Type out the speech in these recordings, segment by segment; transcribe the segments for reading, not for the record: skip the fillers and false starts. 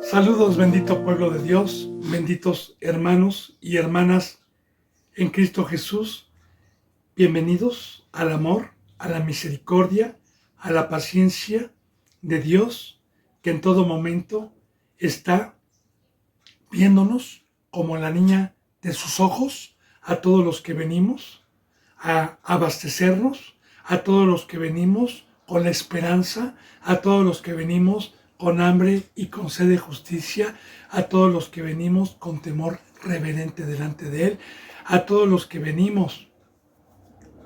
Saludos, bendito pueblo de Dios, benditos hermanos y hermanas en Cristo Jesús. Bienvenidos al amor, a la misericordia, a la paciencia de Dios, que en todo momento está viéndonos como la niña de sus ojos, a todos los que venimos a abastecernos, a todos los que venimos con la esperanza, a todos los que venimos con hambre y con sed de justicia, a todos los que venimos con temor reverente delante de Él, a todos los que venimos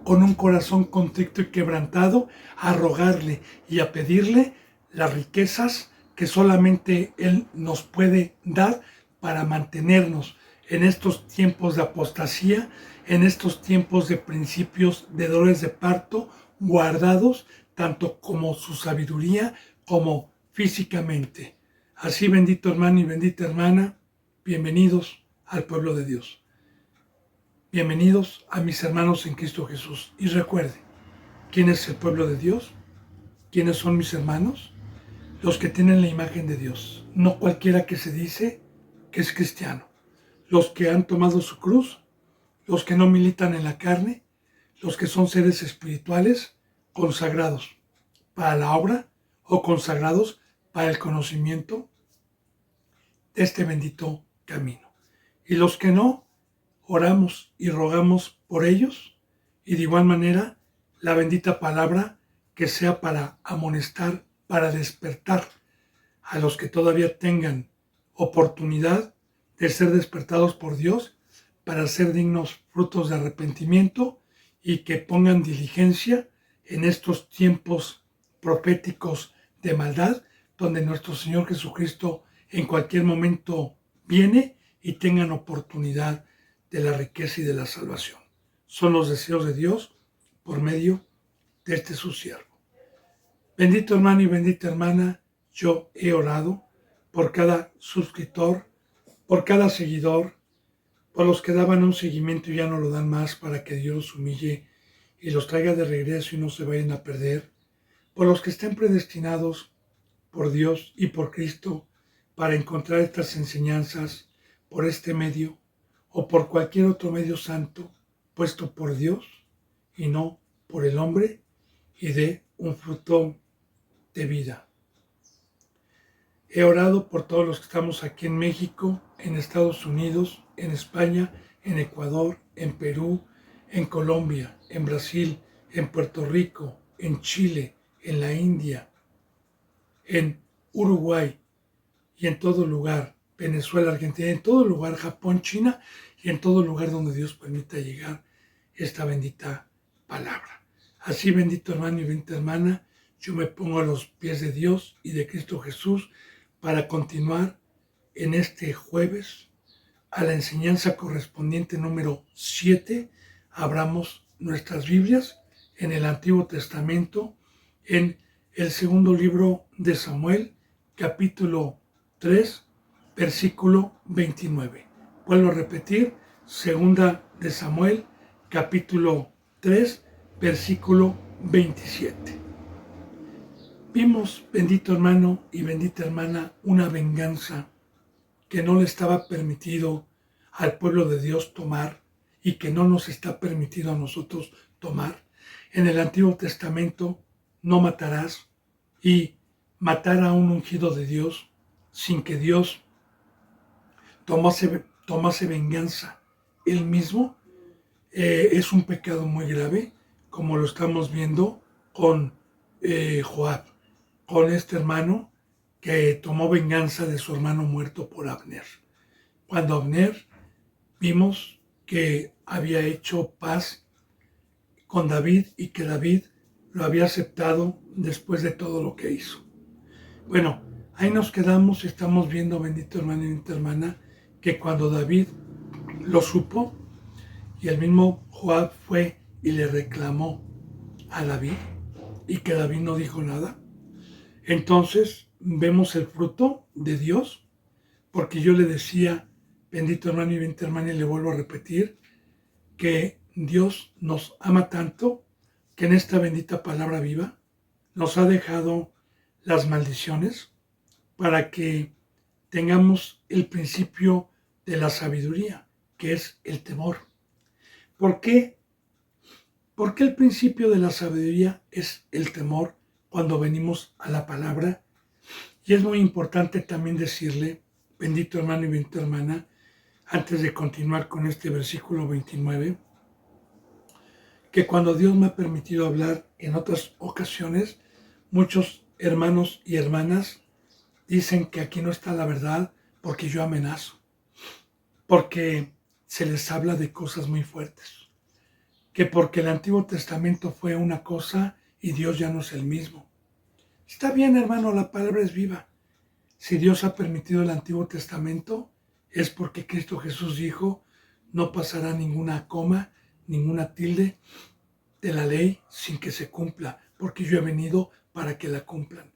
con un corazón contrito y quebrantado, a rogarle y a pedirle las riquezas que solamente Él nos puede dar para mantenernos en estos tiempos de apostasía, en estos tiempos de principios de dolores de parto, guardados tanto como su sabiduría como físicamente. Así, bendito hermano y bendita hermana, bienvenidos al pueblo de Dios. Bienvenidos a mis hermanos en Cristo Jesús. Y recuerde, ¿quién es el pueblo de Dios? ¿Quiénes son mis hermanos? Los que tienen la imagen de Dios, no cualquiera que se dice que es cristiano. Los que han tomado su cruz, los que no militan en la carne, los que son seres espirituales consagrados para la obra o consagrados para el conocimiento de este bendito camino. Y los que no, oramos y rogamos por ellos, y de igual manera la bendita palabra que sea para amonestar, para despertar a los que todavía tengan oportunidad de ser despertados por Dios para ser dignos frutos de arrepentimiento y que pongan diligencia en estos tiempos proféticos de maldad, donde nuestro Señor Jesucristo en cualquier momento viene y tengan oportunidad de la riqueza y de la salvación. Son los deseos de Dios por medio de este su siervo. Bendito hermano y bendita hermana, yo he orado por cada suscriptor, por cada seguidor, por los que daban un seguimiento y ya no lo dan más, para que Dios los humille y los traiga de regreso y no se vayan a perder, por los que estén predestinados por Dios y por Cristo para encontrar estas enseñanzas por este medio o por cualquier otro medio santo puesto por Dios y no por el hombre, y dé un fruto de vida. He orado por todos los que estamos aquí en México, en Estados Unidos, en España, en Ecuador, en Perú, en Colombia, en Brasil, en Puerto Rico, en Chile, en la India, en Uruguay y en todo lugar, Venezuela, Argentina, en todo lugar, Japón, China y en todo lugar donde Dios permita llegar esta bendita palabra. Así, bendito hermano y bendita hermana, yo me pongo a los pies de Dios y de Cristo Jesús para continuar en este jueves a la enseñanza correspondiente número 7. Abramos nuestras Biblias en el Antiguo Testamento, en el segundo libro de Samuel, capítulo 3, versículo 29. Vuelvo a repetir, segunda de Samuel, capítulo 3, versículo 27. Vimos, bendito hermano y bendita hermana, una venganza que no le estaba permitido al pueblo de Dios tomar y que no nos está permitido a nosotros tomar. En el Antiguo Testamento, no matarás, y matar a un ungido de Dios sin que Dios tomase venganza él mismo, es un pecado muy grave, como lo estamos viendo con Joab, con este hermano que tomó venganza de su hermano muerto por Abner. Cuando Abner vimos que había hecho paz con David y que David lo había aceptado después de todo lo que hizo. Bueno, ahí nos quedamos y estamos viendo, bendito hermano y bendita hermana, que cuando David lo supo y el mismo Joab fue y le reclamó a David y que David no dijo nada, entonces vemos el fruto de Dios, porque yo le decía, bendito hermano y bendita hermana, y le vuelvo a repetir, que Dios nos ama tanto que en esta bendita palabra viva nos ha dejado las maldiciones para que tengamos el principio de la sabiduría, que es el temor. ¿Por qué? Porque el principio de la sabiduría es el temor cuando venimos a la palabra. Y es muy importante también decirle, bendito hermano y bendita hermana, antes de continuar con este versículo 29, que cuando Dios me ha permitido hablar en otras ocasiones, muchos hermanos y hermanas dicen que aquí no está la verdad porque yo amenazo, porque se les habla de cosas muy fuertes, que porque el Antiguo Testamento fue una cosa y Dios ya no es el mismo. Está bien, hermano, la palabra es viva. Si Dios ha permitido el Antiguo Testamento, es porque Cristo Jesús dijo, no pasará ninguna coma, ninguna tilde de la ley sin que se cumpla, porque yo he venido para que la cumplan.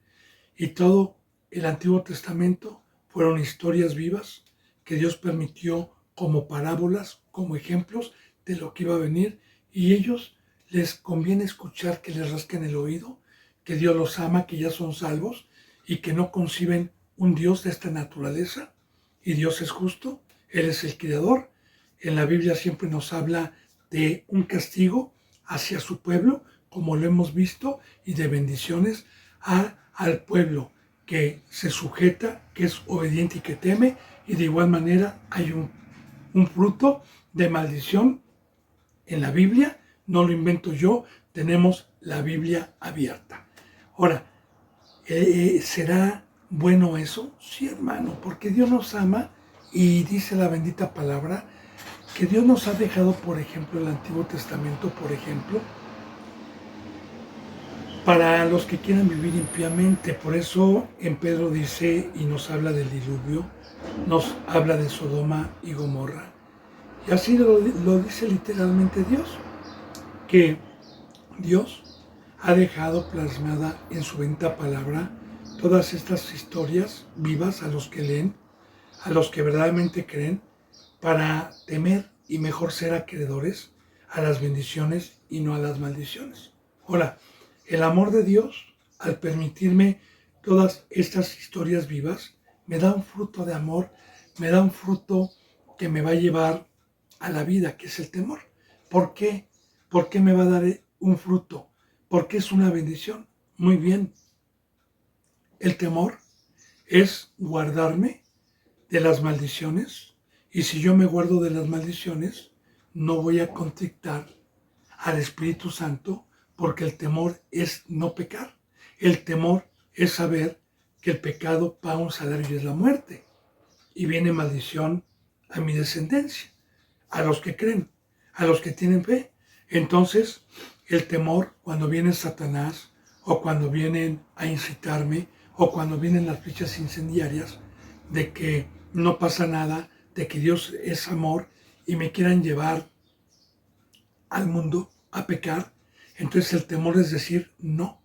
Y todo el Antiguo Testamento fueron historias vivas que Dios permitió como parábolas, como ejemplos de lo que iba a venir, y ellos les conviene escuchar que les rasquen el oído, que Dios los ama, que ya son salvos y que no conciben un Dios de esta naturaleza. Y Dios es justo, Él es el Creador. En la Biblia siempre nos habla de un castigo hacia su pueblo, como lo hemos visto, y de bendiciones al pueblo que se sujeta, que es obediente y que teme, y de igual manera hay un fruto de maldición en la Biblia, no lo invento yo, tenemos la Biblia abierta. Ahora, ¿será bueno eso? Sí, hermano, porque Dios nos ama y dice la bendita palabra que Dios nos ha dejado, por ejemplo, el Antiguo Testamento, por ejemplo, para los que quieran vivir impíamente. Por eso en Pedro dice y nos habla del diluvio, nos habla de Sodoma y Gomorra. Y así lo dice literalmente Dios, que Dios ha dejado plasmada en su bendita palabra todas estas historias vivas a los que leen, a los que verdaderamente creen, para temer y mejor ser acreedores a las bendiciones y no a las maldiciones. Ahora, el amor de Dios, al permitirme todas estas historias vivas, me da un fruto de amor, me da un fruto que me va a llevar a la vida, que es el temor. ¿Por qué? ¿Por qué me va a dar un fruto? Porque es una bendición. Muy bien. El temor es guardarme de las maldiciones, y si yo me guardo de las maldiciones, no voy a contristar al Espíritu Santo, porque el temor es no pecar. El temor es saber que el pecado paga un salario y es la muerte. Y viene maldición a mi descendencia, a los que creen, a los que tienen fe. Entonces, el temor, cuando viene Satanás, o cuando vienen a incitarme, o cuando vienen las flechas incendiarias, de que no pasa nada, de que Dios es amor, y me quieran llevar al mundo a pecar, entonces el temor es decir no,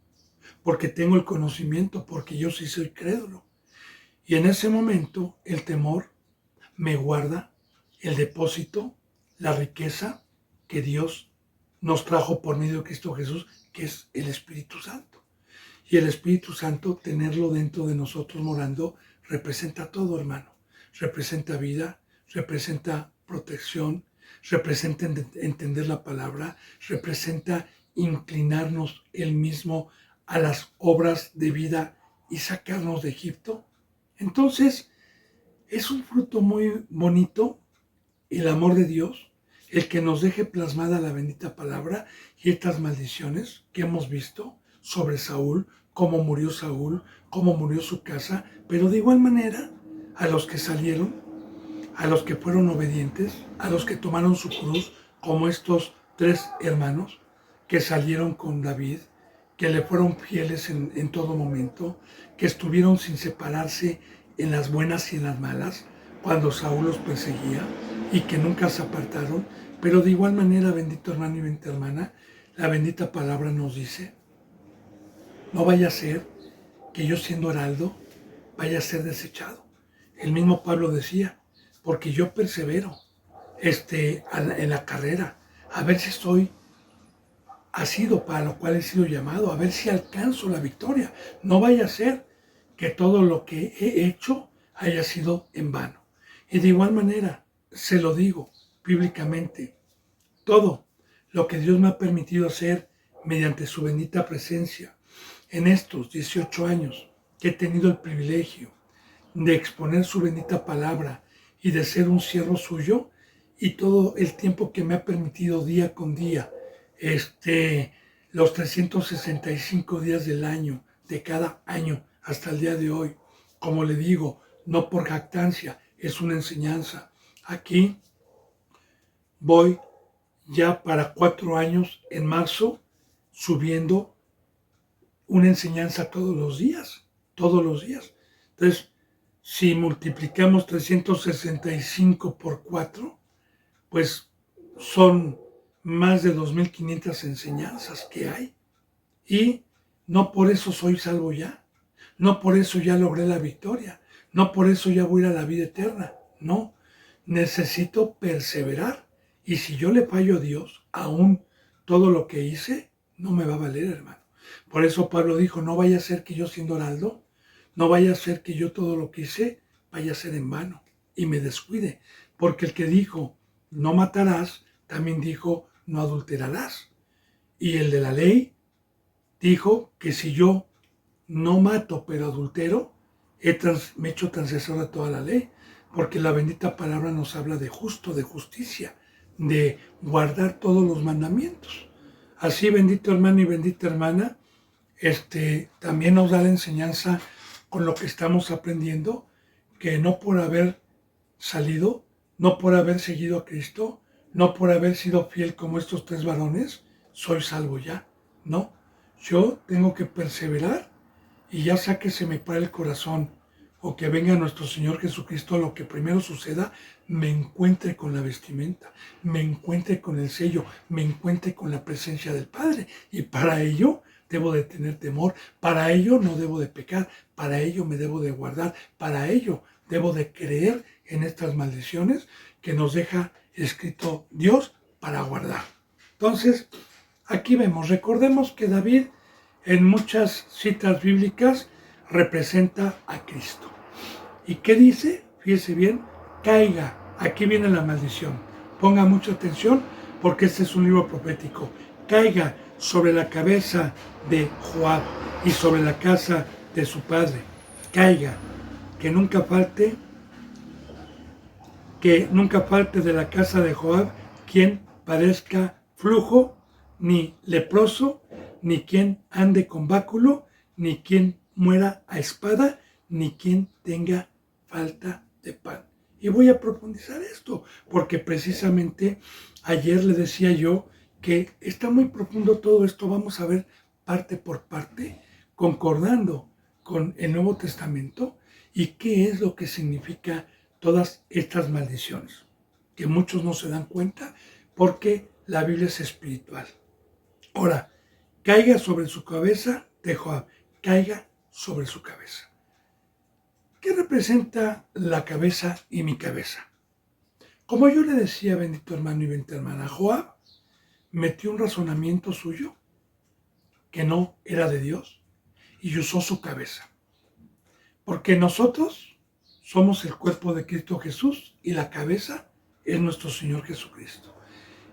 porque tengo el conocimiento, porque yo sí soy crédulo. Y en ese momento el temor me guarda el depósito, la riqueza que Dios nos trajo por medio de Cristo Jesús, que es el Espíritu Santo. Y el Espíritu Santo, tenerlo dentro de nosotros morando, representa todo, hermano. Representa vida, representa protección, representa entender la palabra, representa inclinarnos él mismo a las obras de vida y sacarnos de Egipto. Entonces, es un fruto muy bonito el amor de Dios, el que nos deje plasmada la bendita palabra y estas maldiciones que hemos visto sobre Saúl, cómo murió Saúl, cómo murió su casa, pero de igual manera a los que salieron, a los que fueron obedientes, a los que tomaron su cruz, como estos 3 hermanos que salieron con David, que le fueron fieles en todo momento, que estuvieron sin separarse en las buenas y en las malas, cuando Saúl los perseguía, y que nunca se apartaron. Pero de igual manera, bendito hermano y bendita hermana, la bendita palabra nos dice, no vaya a ser que yo siendo heraldo vaya a ser desechado. El mismo Pablo decía, porque yo persevero en la carrera, a ver si estoy asido para lo cual he sido llamado, a ver si alcanzo la victoria. No vaya a ser que todo lo que he hecho haya sido en vano. Y de igual manera, se lo digo bíblicamente, todo lo que Dios me ha permitido hacer mediante su bendita presencia en estos 18 años que he tenido el privilegio de exponer su bendita palabra y de ser un siervo suyo, y todo el tiempo que me ha permitido día con día, los 365 días del año, de cada año hasta el día de hoy, como le digo, no por jactancia, es una enseñanza. Aquí voy ya para 4 años en marzo, subiendo una enseñanza todos los días, todos los días. Entonces, si multiplicamos 365 por 4, pues son más de 2.500 enseñanzas que hay. Y no por eso soy salvo ya, no por eso ya logré la victoria, no por eso ya voy a la vida eterna, no. Necesito perseverar, y si yo le fallo a Dios, aún todo lo que hice no me va a valer, hermano. Por eso Pablo dijo, no vaya a ser que yo siendo heraldo, no vaya a ser que yo todo lo que hice vaya a ser en vano y me descuide, porque el que dijo, no matarás, también dijo, no adulterarás. Y el de la ley dijo que si yo no mato pero adultero, me he hecho transgresor de toda la ley, porque la bendita palabra nos habla de justo, de justicia, de guardar todos los mandamientos. Así, bendito hermano y bendita hermana, también nos da la enseñanza con lo que estamos aprendiendo, que no por haber salido, no por haber seguido a Cristo, no por haber sido fiel como estos 3 varones, soy salvo ya. No, yo tengo que perseverar, y ya sea que se me pare el corazón o que venga nuestro Señor Jesucristo, lo que primero suceda, me encuentre con la vestimenta, me encuentre con el sello, me encuentre con la presencia del Padre. Y para ello debo de tener temor, para ello no debo de pecar, para ello me debo de guardar, para ello debo de creer en estas maldiciones que nos deja escrito Dios para guardar. Entonces, aquí vemos, recordemos que David en muchas citas bíblicas representa a Cristo. ¿Y qué dice? Fíjese bien, caiga. Aquí viene la maldición. Ponga mucha atención porque este es un libro profético. Caiga sobre la cabeza de Joab y sobre la casa de su padre. Caiga, que nunca falte de la casa de Joab quien padezca flujo, ni leproso, ni quien ande con báculo, ni quien muera a espada, ni quien tenga falta de pan. Y voy a profundizar esto, porque precisamente ayer le decía yo que está muy profundo todo esto. Vamos a ver parte por parte, concordando con el Nuevo Testamento, y qué es lo que significa todas estas maldiciones, que muchos no se dan cuenta porque la Biblia es espiritual. Ahora, caiga sobre su cabeza de Joab, caiga sobre su cabeza. ¿Qué representa la cabeza y mi cabeza? Como yo le decía, bendito hermano y bendita hermana, Joab metió un razonamiento suyo que no era de Dios y usó su cabeza. Porque nosotros somos el cuerpo de Cristo Jesús y la cabeza es nuestro Señor Jesucristo.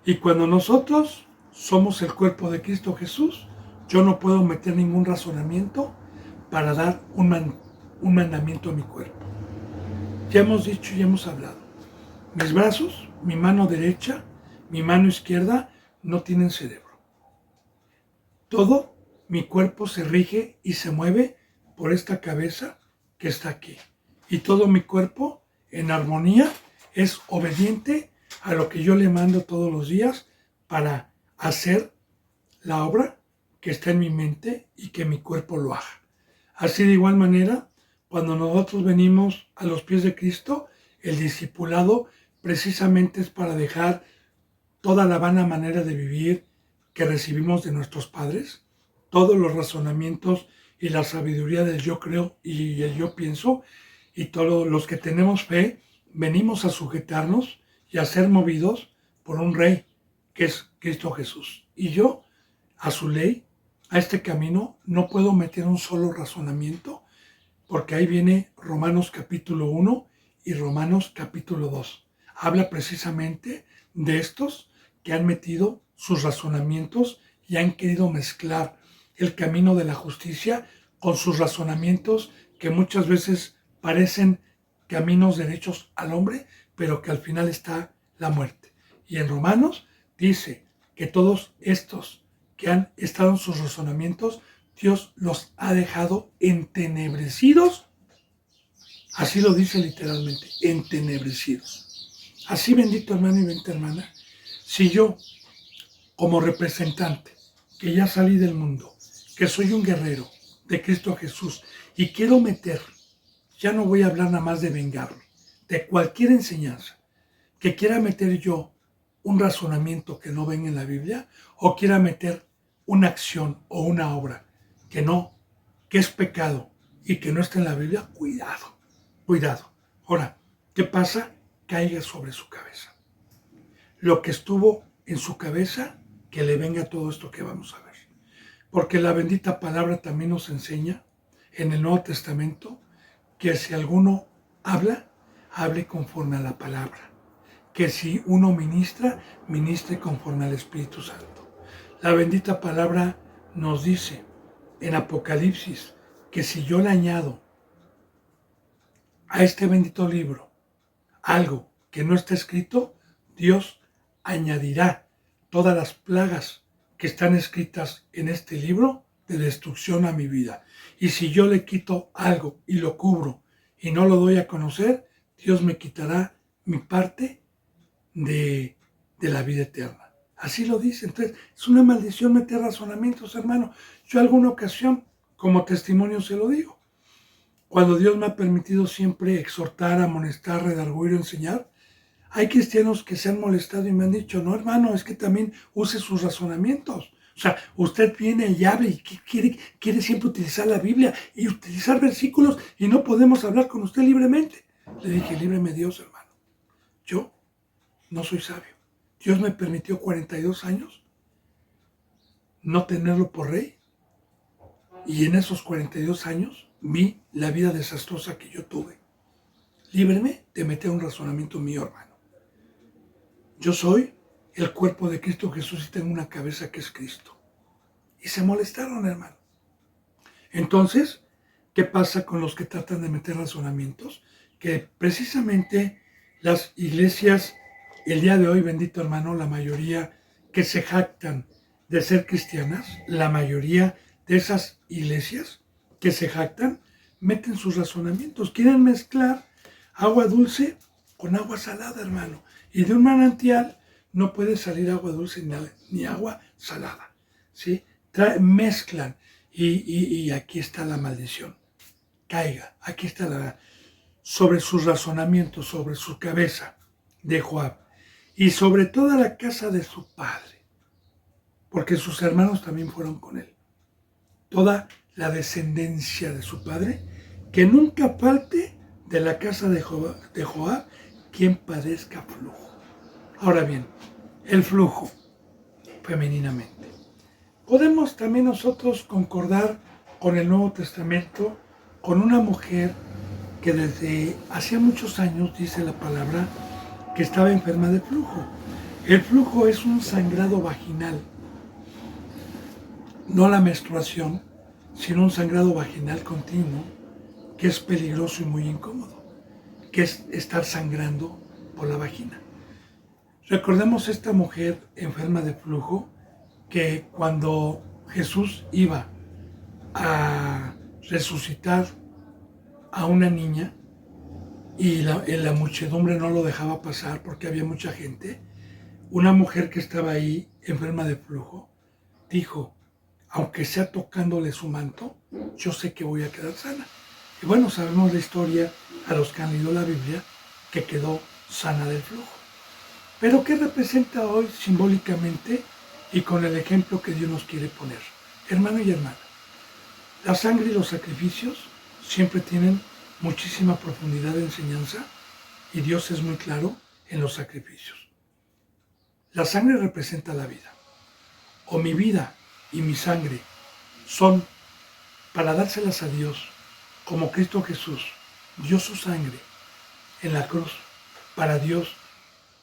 Y cuando nosotros somos el cuerpo de Cristo Jesús, yo no puedo meter ningún razonamiento para dar un mandamiento a mi cuerpo. Ya hemos dicho y hemos hablado. Mis brazos, mi mano derecha, mi mano izquierda no tienen cerebro. Todo mi cuerpo se rige y se mueve por esta cabeza que está aquí. Y todo mi cuerpo en armonía es obediente a lo que yo le mando todos los días para hacer la obra que está en mi mente y que mi cuerpo lo haga. Así de igual manera, cuando nosotros venimos a los pies de Cristo, el discipulado precisamente es para dejar toda la vana manera de vivir que recibimos de nuestros padres, todos los razonamientos y la sabiduría del yo creo y el yo pienso, y todos los que tenemos fe, venimos a sujetarnos y a ser movidos por un rey, que es Cristo Jesús. Y yo, a su ley, a este camino, no puedo meter un solo razonamiento, porque ahí viene Romanos capítulo 1 y Romanos capítulo 2. Habla precisamente de estos que han metido sus razonamientos y han querido mezclar el camino de la justicia con sus razonamientos que muchas veces parecen caminos derechos al hombre, pero que al final está la muerte. Y en Romanos dice que todos estos que han estado en sus razonamientos, Dios los ha dejado entenebrecidos. Así lo dice literalmente, entenebrecidos. Así, bendito hermano y bendita hermana, si yo, como representante, que ya salí del mundo, que soy un guerrero de Cristo Jesús y quiero meter, ya no voy a hablar nada más de vengarme, de cualquier enseñanza, que quiera meter yo un razonamiento que no venga en la Biblia, o quiera meter una acción o una obra que no, que es pecado y que no está en la Biblia, cuidado, cuidado. Ahora, ¿qué pasa? Caiga sobre su cabeza. Lo que estuvo en su cabeza, que le venga todo esto que vamos a ver. Porque la bendita palabra también nos enseña en el Nuevo Testamento que si alguno habla, hable conforme a la palabra. Que si uno ministra, ministre conforme al Espíritu Santo. La bendita palabra nos dice en Apocalipsis que si yo le añado a este bendito libro algo que no está escrito, Dios añadirá todas las plagas que están escritas en este libro de destrucción a mi vida. Y si yo le quito algo y lo cubro y no lo doy a conocer, Dios me quitará mi parte de la vida eterna. Así lo dice. Entonces, es una maldición meter razonamientos, hermano. Yo alguna ocasión, como testimonio se lo digo, cuando Dios me ha permitido siempre exhortar, amonestar, redarguir o enseñar, hay cristianos que se han molestado y me han dicho, no hermano, es que también use sus razonamientos. O sea, usted viene y habla y quiere siempre utilizar la Biblia y utilizar versículos y no podemos hablar con usted libremente. Le dije, líbreme Dios, hermano. Yo no soy sabio. Dios me permitió 42 años no tenerlo por rey. Y en esos 42 años vi la vida desastrosa que yo tuve. Líbreme de meter un razonamiento mío, hermano. Yo soy el cuerpo de Cristo Jesús y tengo una cabeza que es Cristo. Y se molestaron, hermano. Entonces, ¿qué pasa con los que tratan de meter razonamientos? Que precisamente las iglesias, el día de hoy, bendito hermano, la mayoría que se jactan de ser cristianas, la mayoría de esas iglesias que se jactan, meten sus razonamientos, quieren mezclar agua dulce con agua salada, hermano. Y de un manantial no puede salir agua dulce ni agua salada, ¿sí? Mezclan y aquí está la maldición. Caiga, aquí está sobre sus razonamientos, sobre su cabeza de Joab y sobre toda la casa de su padre, porque sus hermanos también fueron con él. Toda la descendencia de su padre, que nunca falte de la casa de Joab quien padezca flujo. Ahora bien, el flujo, femeninamente. Podemos también nosotros concordar con el Nuevo Testamento, con una mujer que desde hacía muchos años, dice la palabra, que estaba enferma de flujo. El flujo es un sangrado vaginal, no la menstruación, sino un sangrado vaginal continuo, que es peligroso y muy incómodo, que es estar sangrando por la vagina. Recordemos esta mujer enferma de flujo, que cuando Jesús iba a resucitar a una niña y la muchedumbre no lo dejaba pasar porque había mucha gente, una mujer que estaba ahí enferma de flujo dijo, aunque sea tocándole su manto, yo sé que voy a quedar sana. Y bueno, sabemos la historia, a los que han leído la Biblia, que quedó sana del flujo. Pero ¿qué representa hoy simbólicamente y con el ejemplo que Dios nos quiere poner? Hermano y hermana, la sangre y los sacrificios siempre tienen muchísima profundidad de enseñanza y Dios es muy claro en los sacrificios. La sangre representa la vida. O mi vida y mi sangre son para dárselas a Dios como Cristo Jesús dio su sangre en la cruz para Dios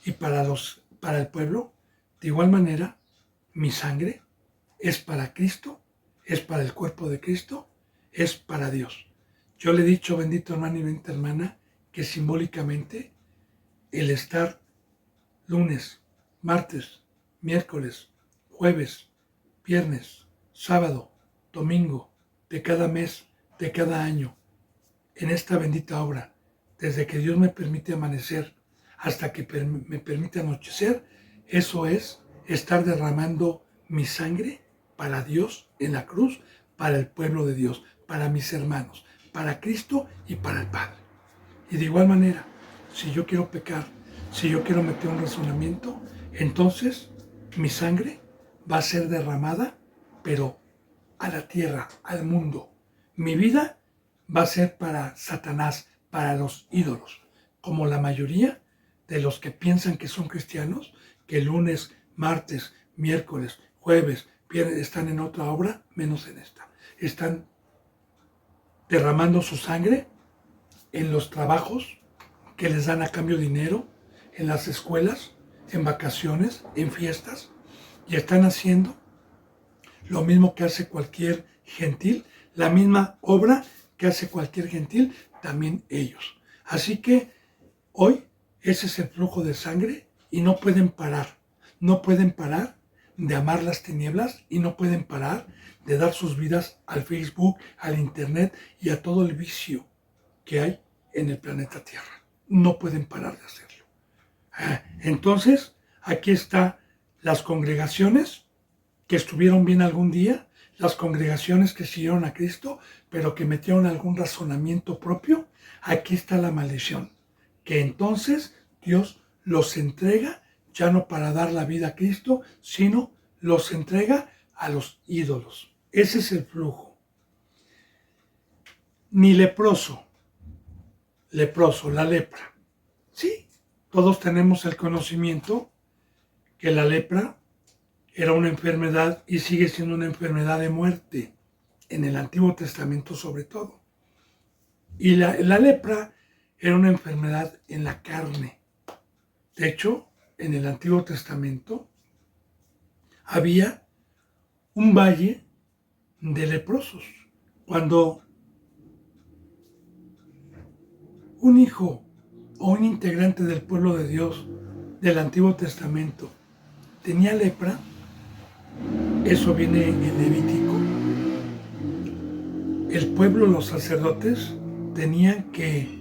y para el pueblo, de igual manera, mi sangre es para Cristo, es para el cuerpo de Cristo, es para Dios. Yo le he dicho, bendito hermano y bendita hermana, que simbólicamente el estar lunes, martes, miércoles, jueves, viernes, sábado, domingo, de cada mes, de cada año, en esta bendita obra, desde que Dios me permite amanecer hasta que me permite anochecer, eso es estar derramando mi sangre para Dios en la cruz, para el pueblo de Dios, para mis hermanos, para Cristo y para el Padre. Y de igual manera, si yo quiero pecar, si yo quiero meter un razonamiento, entonces mi sangre va a ser derramada, pero a la tierra, al mundo. Mi vida va a ser para Satanás, para los ídolos, como la mayoría de los que piensan que son cristianos, que lunes, martes, miércoles, jueves, viernes están en otra obra, menos en esta. Están derramando su sangre en los trabajos que les dan a cambio dinero, en las escuelas, en vacaciones, en fiestas, y están haciendo lo mismo que hace cualquier gentil, la misma obra que hace cualquier gentil, también ellos. Así que hoy ese es el flujo de sangre y no pueden parar de amar las tinieblas y no pueden parar de dar sus vidas al Facebook, al Internet y a todo el vicio que hay en el planeta Tierra. No pueden parar de hacerlo. Entonces, aquí están las congregaciones que estuvieron bien algún día, las congregaciones que siguieron a Cristo, pero que metieron algún razonamiento propio. Aquí está la maldición, que entonces Dios los entrega ya no para dar la vida a Cristo, sino los entrega a los ídolos. Ese es el flujo. Ni leproso, la lepra. Sí, todos tenemos el conocimiento que la lepra era una enfermedad y sigue siendo una enfermedad de muerte, en el Antiguo Testamento sobre todo. Y la lepra era una enfermedad en la carne. De hecho, en el Antiguo Testamento había un valle de leprosos. Cuando un hijo o un integrante del pueblo de Dios del Antiguo Testamento tenía lepra, eso viene en Levítico, el pueblo, los sacerdotes, tenían que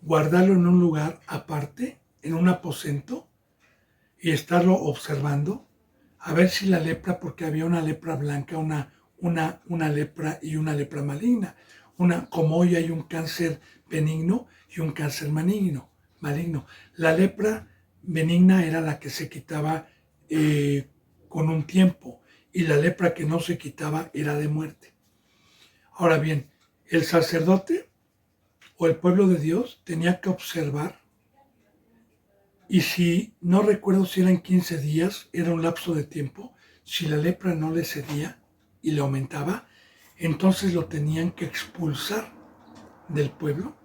guardarlo en un lugar aparte, en un aposento, y estarlo observando, a ver si la lepra, porque había una lepra blanca, una lepra y una lepra maligna. Como hoy hay un cáncer benigno y un cáncer maligno. La lepra benigna era la que se quitaba con un tiempo, y la lepra que no se quitaba era de muerte. Ahora bien, el sacerdote o el pueblo de Dios tenía que observar, y si no recuerdo si eran 15 días, era un lapso de tiempo, si la lepra no le cedía y le aumentaba, entonces lo tenían que expulsar del pueblo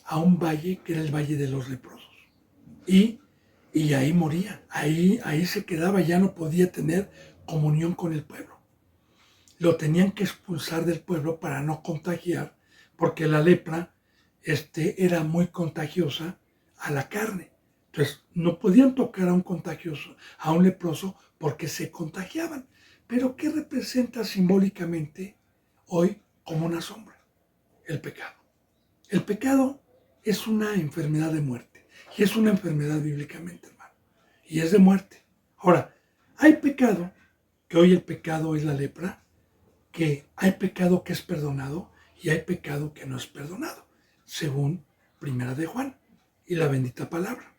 a un valle que era el Valle de los Leprosos. Y ahí moría, ahí se quedaba, ya no podía tener comunión con el pueblo. Lo tenían que expulsar del pueblo para no contagiar, porque la lepra era muy contagiosa a la carne. Entonces, no podían tocar a un contagioso, a un leproso, porque se contagiaban. Pero, ¿qué representa simbólicamente hoy como una sombra? El pecado. El pecado es una enfermedad de muerte, y es una enfermedad bíblicamente, hermano, y es de muerte. Ahora, hay pecado, que hoy el pecado es la lepra, que hay pecado que es perdonado y hay pecado que no es perdonado, según Primera de Juan y la bendita palabra.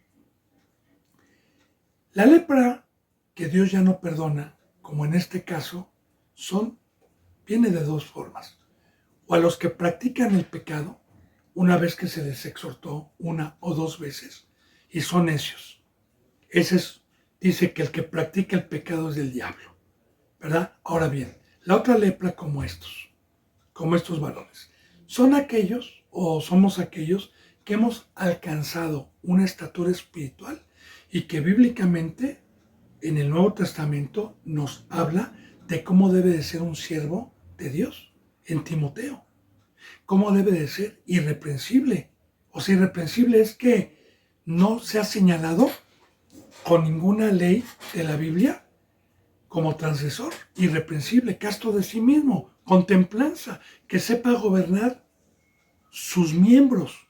La lepra que Dios ya no perdona, como en este caso, viene de dos formas. O a los que practican el pecado, una vez que se les exhortó una o dos veces, y son necios. Dice que el que practica el pecado es del diablo, ¿verdad? Ahora bien, la otra lepra como estos varones, son aquellos o somos aquellos que hemos alcanzado una estatura espiritual y que bíblicamente en el Nuevo Testamento nos habla de cómo debe de ser un siervo de Dios en Timoteo. Cómo debe de ser irreprensible. O sea, irreprensible es que no se ha señalado con ninguna ley de la Biblia como transgresor, irreprensible, casto de sí mismo, con templanza, que sepa gobernar sus miembros,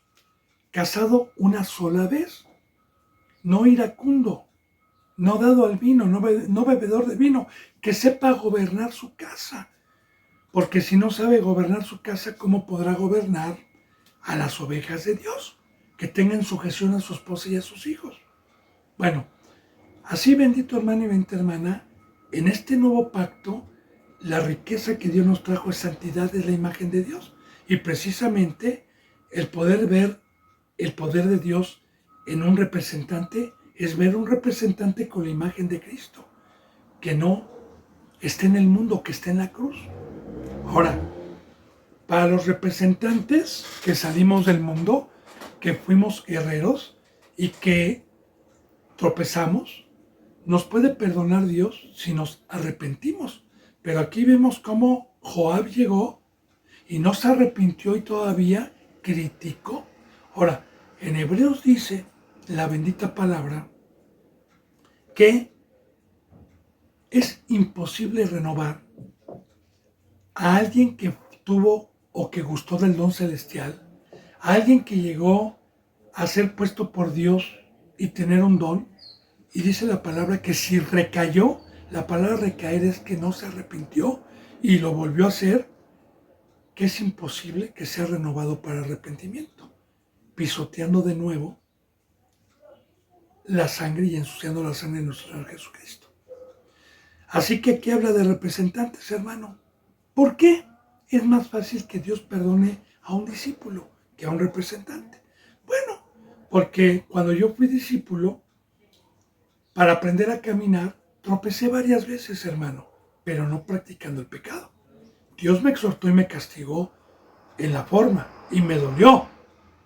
casado una sola vez, no iracundo, no dado al vino, no bebedor de vino, que sepa gobernar su casa. Porque si no sabe gobernar su casa, ¿cómo podrá gobernar a las ovejas de Dios? Que tengan sujeción a su esposa y a sus hijos. Bueno, así bendito hermano y bendita hermana, en este nuevo pacto, la riqueza que Dios nos trajo es santidad, es la imagen de Dios. Y precisamente el poder ver el poder de Dios en un representante es ver un representante con la imagen de Cristo, que no esté en el mundo, que esté en la cruz. Ahora, para los representantes que salimos del mundo, que fuimos guerreros y que tropezamos, nos puede perdonar Dios si nos arrepentimos. Pero aquí vemos cómo Joab llegó y no se arrepintió y todavía criticó. Ahora, en Hebreos dice la bendita palabra que es imposible renovar a alguien que tuvo o que gustó del don celestial, a alguien que llegó a ser puesto por Dios y tener un don. Y dice la palabra que si recayó, la palabra recaer es que no se arrepintió y lo volvió a hacer, que es imposible que sea renovado para arrepentimiento, pisoteando de nuevo la sangre y ensuciando la sangre de nuestro Señor Jesucristo. Así que aquí habla de representantes, hermano. ¿Por qué es más fácil que Dios perdone a un discípulo que a un representante? Bueno, porque cuando yo fui discípulo, para aprender a caminar, tropecé varias veces, hermano, pero no practicando el pecado. Dios me exhortó y me castigó en la forma y me dolió,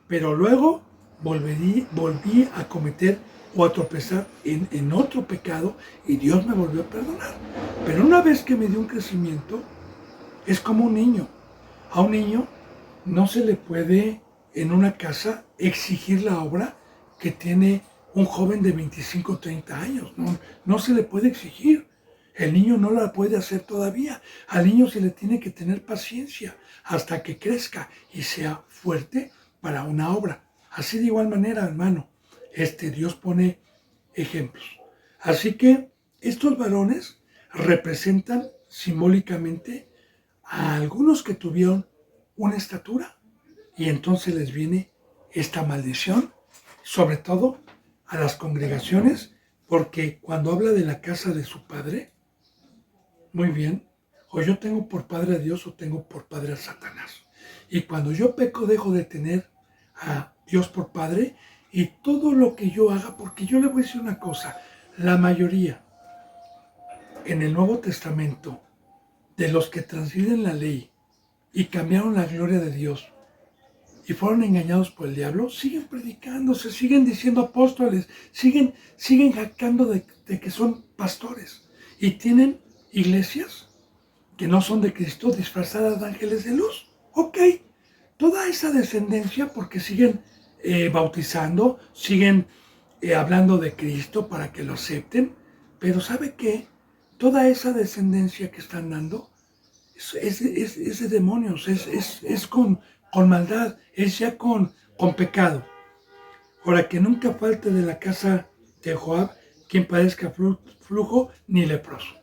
pero luego volví a cometer o a tropezar en otro pecado y Dios me volvió a perdonar. Pero una vez que me dio un crecimiento, es como un niño. A un niño no se le puede en una casa exigir la obra que tiene un joven de 25 o 30 años. No se le puede exigir. El niño no la puede hacer todavía. Al niño se le tiene que tener paciencia hasta que crezca y sea fuerte para una obra. Así de igual manera, hermano, Dios pone ejemplos. Así que estos varones representan simbólicamente a algunos que tuvieron una estatura y entonces les viene esta maldición, sobre todo a las congregaciones, porque cuando habla de la casa de su padre, muy bien, o yo tengo por padre a Dios o tengo por padre a Satanás. Y cuando yo peco dejo de tener a Dios por padre y todo lo que yo haga, porque yo le voy a decir una cosa, la mayoría en el Nuevo Testamento de los que transgreden la ley y cambiaron la gloria de Dios y fueron engañados por el diablo, siguen predicando, se siguen diciendo apóstoles, siguen jactando de que son pastores y tienen iglesias que no son de Cristo disfrazadas de ángeles de luz. Ok, toda esa descendencia porque siguen bautizando, siguen hablando de Cristo para que lo acepten, pero ¿sabe qué? Toda esa descendencia que están dando es de demonios, es con maldad, es ya con pecado. Ahora, que nunca falte de la casa de Joab quien padezca flujo ni leproso.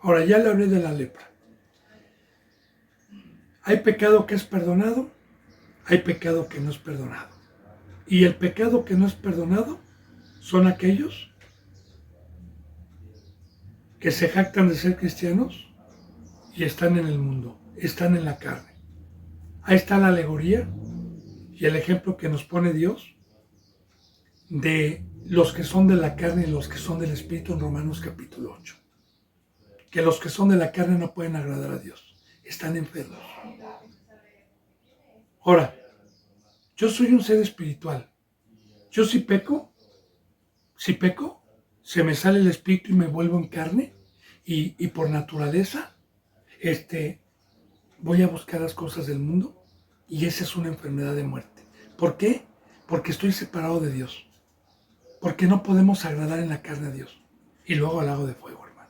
Ahora, ya le hablé de la lepra. Hay pecado que es perdonado, hay pecado que no es perdonado. Y el pecado que no es perdonado son aquellos que se jactan de ser cristianos y están en el mundo, están en la carne. Ahí está la alegoría y el ejemplo que nos pone Dios de los que son de la carne y los que son del Espíritu en Romanos capítulo 8. Que los que son de la carne no pueden agradar a Dios, están enfermos. Ahora, yo soy un ser espiritual. Yo si peco, se me sale el espíritu y me vuelvo en carne y por naturaleza, voy a buscar las cosas del mundo y esa es una enfermedad de muerte. ¿Por qué? Porque estoy separado de Dios. Porque no podemos agradar en la carne a Dios. Y luego al lago de fuego, hermano.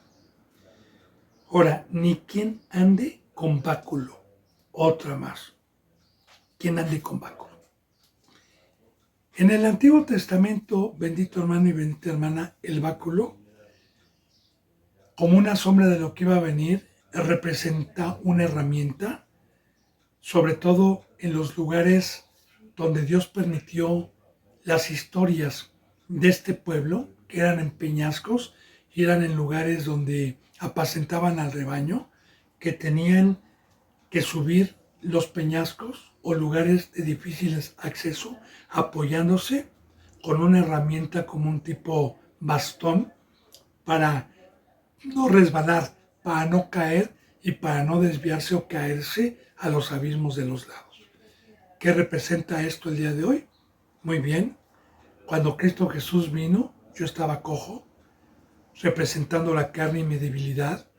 Ahora, ni quien ande con báculo. Otra más. Quien ande con báculo. En el Antiguo Testamento, bendito hermano y bendita hermana, el báculo, como una sombra de lo que iba a venir, representa una herramienta, sobre todo en los lugares donde Dios permitió las historias de este pueblo, que eran en peñascos y eran en lugares donde apacentaban al rebaño, que tenían que subir los peñascos o lugares de difícil acceso, apoyándose con una herramienta como un tipo bastón para no resbalar, para no caer y para no desviarse o caerse a los abismos de los lados. ¿Qué representa esto el día de hoy? Muy bien, cuando Cristo Jesús vino, yo estaba cojo, representando la carne y mi debilidad,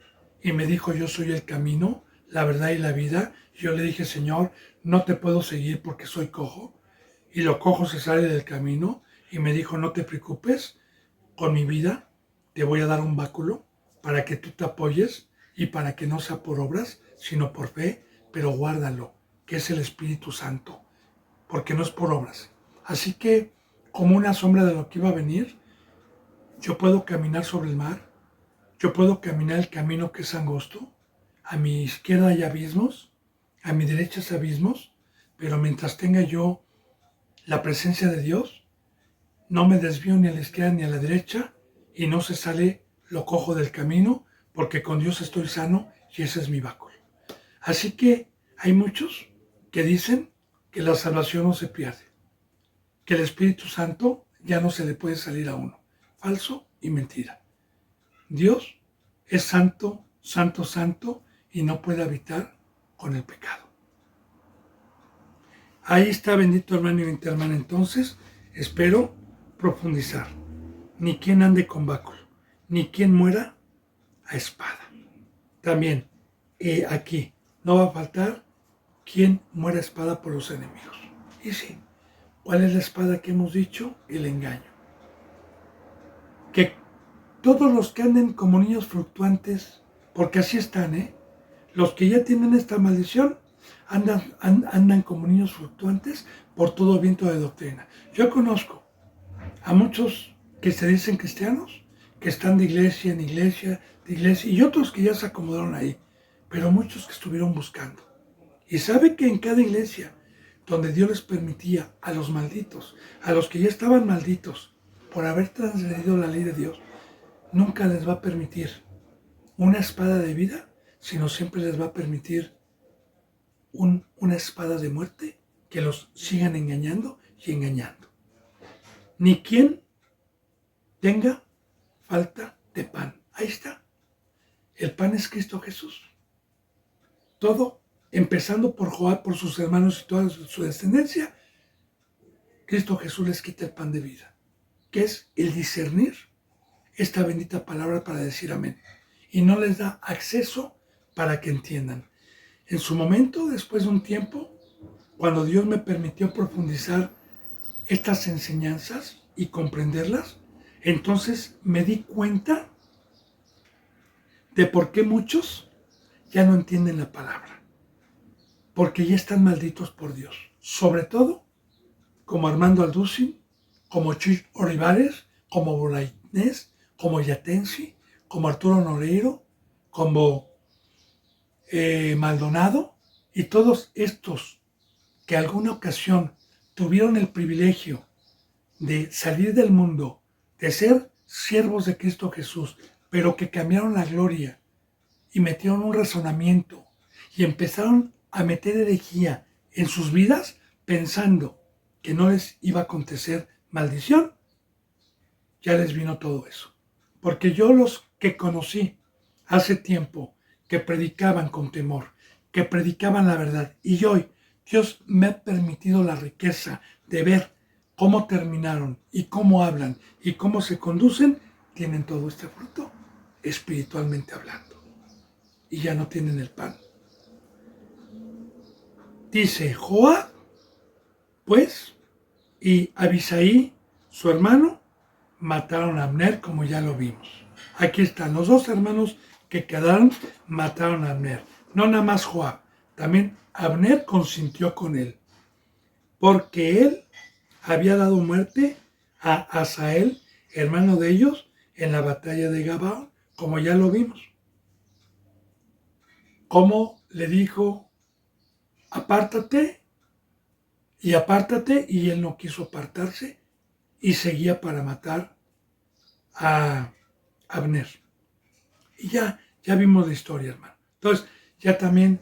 y me dijo, yo soy el camino, la verdad y la vida. Y yo le dije, Señor, no te puedo seguir porque soy cojo. Y lo cojo se sale del camino y me dijo, no te preocupes, con mi vida te voy a dar un báculo para que tú te apoyes y para que no sea por obras, sino por fe, pero guárdalo, que es el Espíritu Santo, porque no es por obras. Así que, como una sombra de lo que iba a venir, yo puedo caminar sobre el mar, yo puedo caminar el camino que es angosto, a mi izquierda hay abismos, a mi derecha hay abismos, pero mientras tenga yo la presencia de Dios, no me desvío ni a la izquierda ni a la derecha y no se sale lo cojo del camino, porque con Dios estoy sano y ese es mi báculo. Así que hay muchos que dicen que la salvación no se pierde, que el Espíritu Santo ya no se le puede salir a uno. Falso y mentira. Dios es santo, santo, santo y no puede habitar con el pecado. Ahí está, bendito hermano y bendita hermana. Entonces, espero profundizar. Ni quien ande con báculo, ni quien muera a espada. También, aquí, no va a faltar quien muera a espada por los enemigos. Y sí, ¿cuál es la espada que hemos dicho? El engaño. Que todos los que anden como niños fluctuantes, porque así están, los que ya tienen esta maldición, andan como niños fluctuantes por todo viento de doctrina. Yo conozco a muchos que se dicen cristianos, que están de iglesia en iglesia, de iglesia, y otros que ya se acomodaron ahí, pero muchos que estuvieron buscando. Y sabe que en cada iglesia donde Dios les permitía a los malditos, a los que ya estaban malditos por haber transgredido la ley de Dios, nunca les va a permitir una espada de vida, sino siempre les va a permitir una espada de muerte que los sigan engañando y engañando. Ni quien tenga falta de pan. Ahí está. El pan es Cristo Jesús. Todo, empezando por Joab, por sus hermanos y toda su descendencia, Cristo Jesús les quita el pan de vida, que es el discernir esta bendita palabra para decir amén. Y no les da acceso para que entiendan. En su momento, después de un tiempo, cuando Dios me permitió profundizar estas enseñanzas y comprenderlas, entonces me di cuenta de por qué muchos ya no entienden la palabra. Porque ya están malditos por Dios. Sobre todo, como Armando Alducin, como Chuy Olivares, como Bolainés, como Yatensi, como Arturo Noreiro, como Maldonado, y todos estos que alguna ocasión tuvieron el privilegio de salir del mundo, de ser siervos de Cristo Jesús, pero que cambiaron la gloria y metieron un razonamiento y empezaron a meter herejía en sus vidas pensando que no les iba a acontecer maldición, ya les vino todo eso. Porque yo los que conocí hace tiempo, que predicaban con temor, que predicaban la verdad, y hoy Dios me ha permitido la riqueza de ver cómo terminaron y cómo hablan y cómo se conducen, tienen todo este fruto, espiritualmente hablando. Y ya no tienen el pan. Dice Joab, pues, y Abisaí, su hermano, mataron a Abner, como ya lo vimos. Aquí están los dos hermanos que quedaron, mataron a Abner. No nada más Joab, también Abner consintió con él, porque él había dado muerte a Asael, hermano de ellos, en la batalla de Gabaón, como ya lo vimos. Como le dijo, apártate, y él no quiso apartarse y seguía para matar a Abner. Y ya vimos la historia, hermano. Entonces, ya también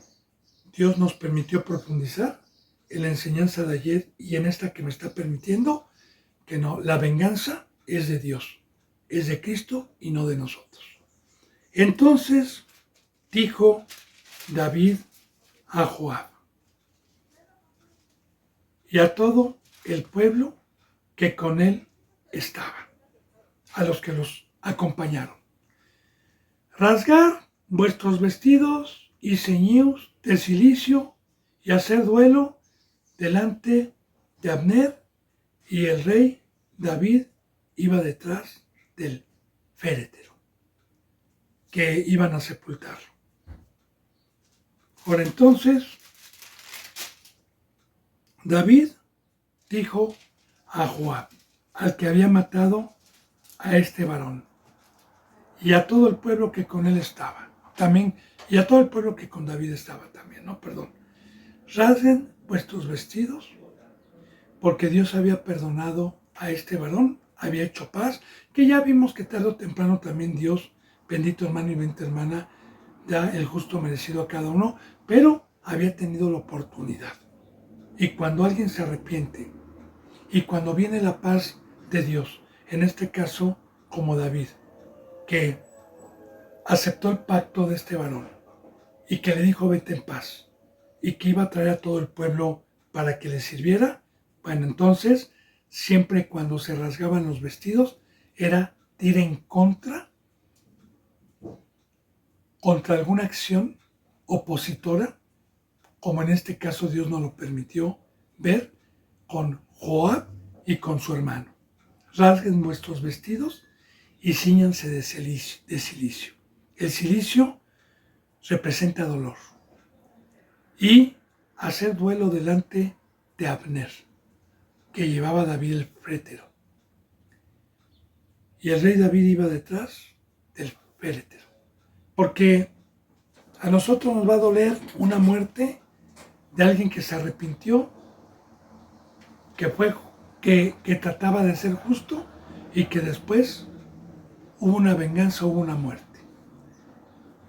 Dios nos permitió profundizar en la enseñanza de ayer y en esta que me está permitiendo, que no, la venganza es de Dios, es de Cristo y no de nosotros. Entonces dijo David a Joab y a todo el pueblo que con él estaba, a los que los acompañaron: rasgar vuestros vestidos y ceñíos de cilicio y hacer duelo delante de Abner. Y el rey David iba detrás del féretro, que iban a sepultarlo. Por entonces, David dijo a Joab, al que había matado a este varón, y a todo el pueblo que con él estaba, también, y a todo el pueblo que con David estaba también, rasguen vuestros vestidos, porque Dios había perdonado a este varón, había hecho paz, que ya vimos que tarde o temprano también Dios, bendito hermano y bendita hermana, da el justo merecido a cada uno, pero había tenido la oportunidad. Y cuando alguien se arrepiente, y cuando viene la paz de Dios, en este caso como David, que aceptó el pacto de este varón, y que le dijo vete en paz, y que iba a traer a todo el pueblo para que le sirviera, bueno, entonces, siempre cuando se rasgaban los vestidos, era ir en contra alguna acción opositora, como en este caso Dios nos lo permitió ver con Joab y con su hermano. Rasguen vuestros vestidos y cíñanse de silicio. El silicio representa dolor. Y hacer duelo delante de Abner, que llevaba David el féretro. Y el rey David iba detrás del féretro. Porque a nosotros nos va a doler una muerte de alguien que se arrepintió, que trataba de ser justo y que después hubo una venganza, hubo una muerte.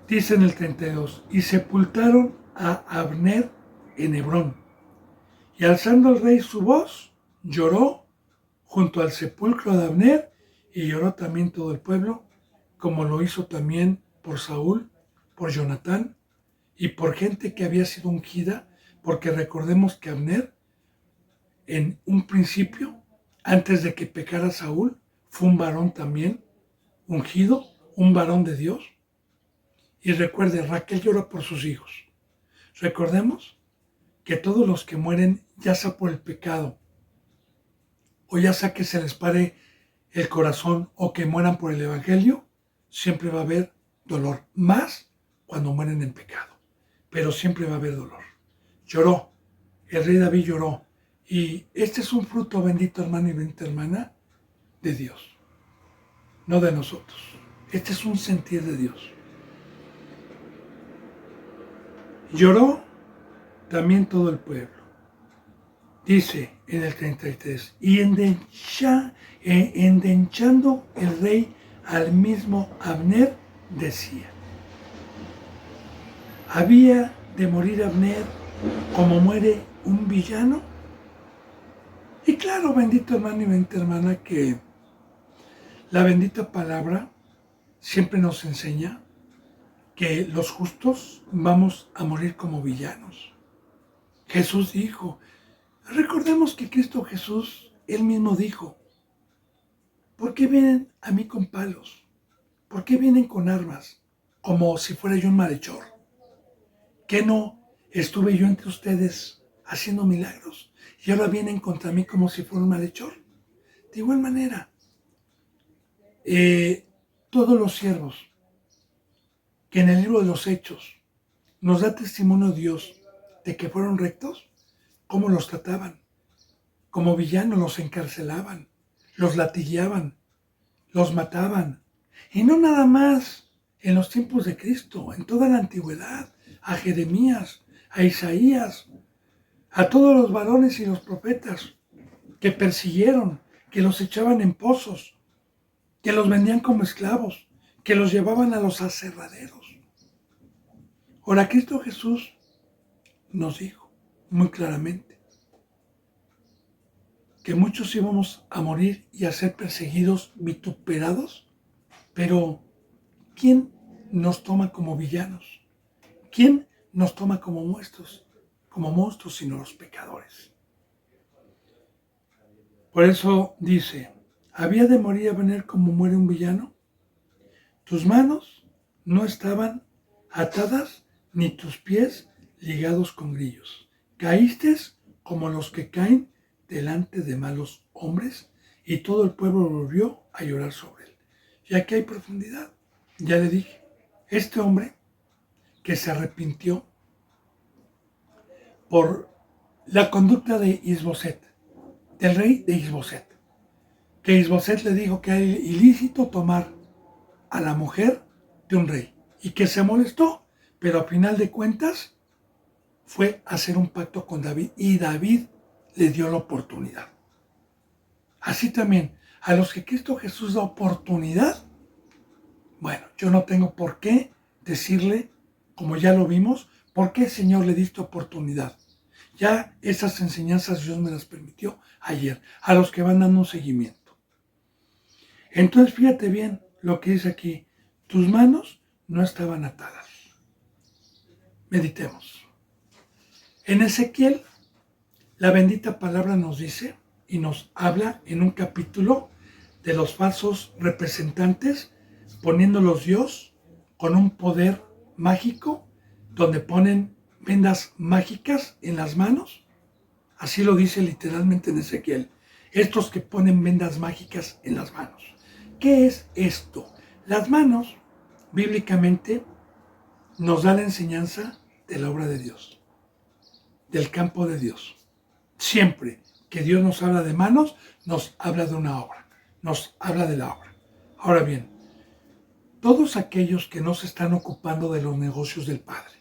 Dice en el 32, y sepultaron a Abner en Hebrón. Y alzando el rey su voz, lloró junto al sepulcro de Abner, y lloró también todo el pueblo, como lo hizo también por Saúl, por Jonatán y por gente que había sido ungida, porque recordemos que Abner, en un principio, antes de que pecara Saúl, fue un varón también ungido, un varón de Dios. Y recuerde, Raquel llora por sus hijos. Recordemos que todos los que mueren, ya sea por el pecado, o ya sea que se les pare el corazón, o que mueran por el evangelio, siempre va a haber dolor, más cuando mueren en pecado, pero siempre va a haber dolor. Lloró, el rey David lloró, y este es un fruto, bendito hermano y bendita hermana, de Dios, no de nosotros. Este es un sentir de Dios. Lloró también todo el pueblo. Dice en el 33, y endenchando el rey al mismo Abner, decía, ¿había de morir Abner como muere un villano? Y claro, bendito hermano y bendita hermana, que la bendita palabra siempre nos enseña que los justos vamos a morir como villanos. Jesús dijo, recordemos que Cristo Jesús, Él mismo dijo, ¿por qué vienen a mí con palos? ¿Por qué vienen con armas? Como si fuera yo un malhechor. ¿Qué no estuve yo entre ustedes haciendo milagros? Y ahora vienen contra mí como si fuera un malhechor. De igual manera, todos los siervos que en el libro de los Hechos nos da testimonio Dios de que fueron rectos, cómo los trataban. Como villanos los encarcelaban, los latigueaban, los mataban. Y no nada más en los tiempos de Cristo, en toda la antigüedad, a Jeremías, a Isaías, a todos los varones y los profetas que persiguieron, que los echaban en pozos, que los vendían como esclavos, que los llevaban a los aserraderos. Ahora Cristo Jesús nos dijo muy claramente que muchos íbamos a morir y a ser perseguidos, vituperados, pero ¿quién nos toma como villanos? ¿Quién nos toma como monstruos, sino los pecadores? Por eso dice, ¿había de morir a venir como muere un villano? Tus manos no estaban atadas, ni tus pies ligados con grillos. Caíste como los que caen delante de malos hombres, y todo el pueblo volvió a llorar sobre él. Y aquí hay profundidad. Ya le dije, este hombre que se arrepintió por la conducta de Isboset, del rey de Isboset, que Isboset le dijo que era ilícito tomar a la mujer de un rey y que se molestó, pero a final de cuentas fue a hacer un pacto con David y David le dio la oportunidad. Así también, a los que Cristo Jesús da oportunidad, bueno, yo no tengo por qué decirle, como ya lo vimos, ¿por qué Señor le diste oportunidad? Ya esas enseñanzas Dios me las permitió ayer, a los que van dando un seguimiento. Entonces fíjate bien lo que dice aquí, tus manos no estaban atadas. Meditemos. En Ezequiel, la bendita palabra nos dice y nos habla en un capítulo de los falsos representantes, poniéndolos Dios con un poder mágico, donde ponen vendas mágicas en las manos. Así lo dice literalmente en Ezequiel. Estos que ponen vendas mágicas en las manos. ¿Qué es esto? Las manos, bíblicamente, nos da la enseñanza de la obra de Dios, del campo de Dios. Siempre que Dios nos habla de manos, nos habla de una obra, nos habla de la obra. Ahora bien, todos aquellos que no se están ocupando de los negocios del Padre,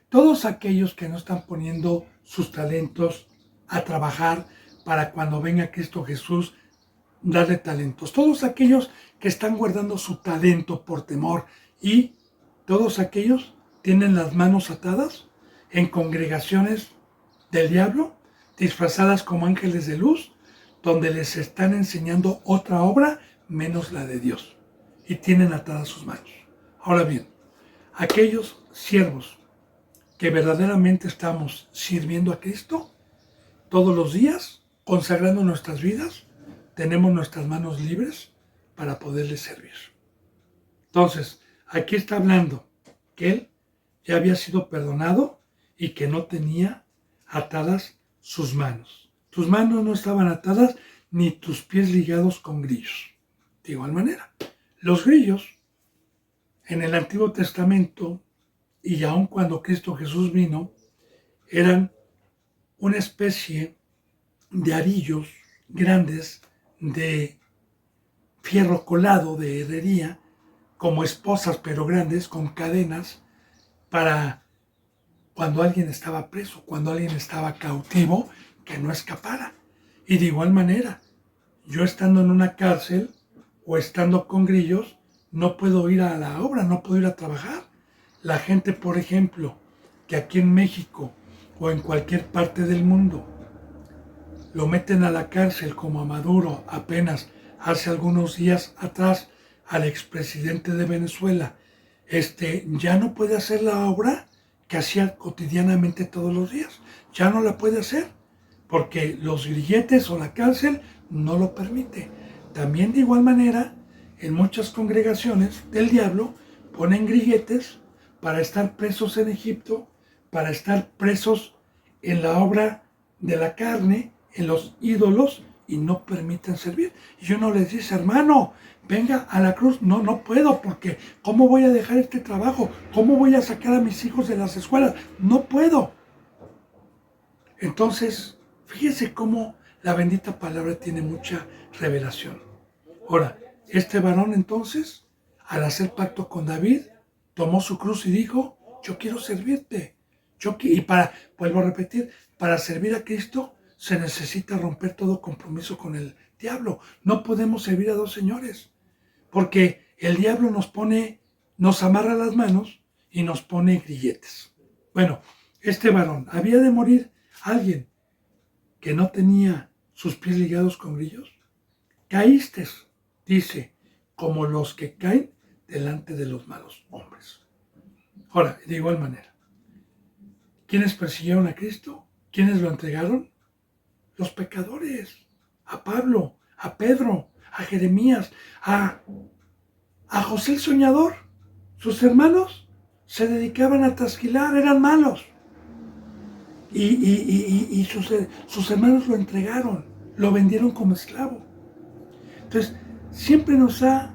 todos aquellos que no están poniendo sus talentos a trabajar para cuando venga Cristo Jesús, darle talentos, todos aquellos que están guardando su talento por temor y todos aquellos tienen las manos atadas en congregaciones del diablo, disfrazadas como ángeles de luz, donde les están enseñando otra obra menos la de Dios y tienen atadas sus manos. Ahora bien, aquellos siervos que verdaderamente estamos sirviendo a Cristo todos los días, consagrando nuestras vidas, tenemos nuestras manos libres para poderle servir. Entonces, aquí está hablando que él ya había sido perdonado y que no tenía atadas sus manos. Tus manos no estaban atadas ni tus pies ligados con grillos. De igual manera, los grillos en el Antiguo Testamento y aun cuando Cristo Jesús vino, eran una especie de arillos grandes de fierro colado de herrería, como esposas pero grandes, con cadenas, para cuando alguien estaba preso, cuando alguien estaba cautivo, que no escapara. Y de igual manera, yo estando en una cárcel o estando con grillos, no puedo ir a la obra, no puedo ir a trabajar. La gente, por ejemplo, que aquí en México o en cualquier parte del mundo lo meten a la cárcel como a Maduro apenas hace algunos días atrás, al expresidente de Venezuela, ya no puede hacer la obra. que hacía cotidianamente todos los días. Ya no la puede hacer porque los grilletes o la cárcel no lo permite. También de igual manera, en muchas congregaciones del diablo ponen grilletes para estar presos en Egipto, para estar presos en la obra de la carne, en los ídolos, y no permiten servir. Y uno les dice, hermano, venga a la cruz. No, no puedo, porque ¿cómo voy a dejar este trabajo? ¿Cómo voy a sacar a mis hijos de las escuelas? No puedo. Entonces, fíjese cómo la bendita palabra tiene mucha revelación. Ahora, este varón entonces, al hacer pacto con David, tomó su cruz y dijo, yo quiero servirte. Vuelvo a repetir, para servir a Cristo se necesita romper todo compromiso con el diablo. No podemos servir a dos señores, porque el diablo nos amarra las manos y nos pone grilletes. Bueno, este varón, había de morir alguien que no tenía sus pies ligados con grillos. Caíste, dice, como los que caen delante de los malos hombres. Ahora, de igual manera, ¿quiénes persiguieron a Cristo? ¿Quiénes lo entregaron? Los pecadores. A Pablo, a Pedro, a Jeremías, a José el soñador. Sus hermanos se dedicaban a trasquilar, eran malos. Y sus hermanos lo entregaron, lo vendieron como esclavo. Entonces, siempre nos ha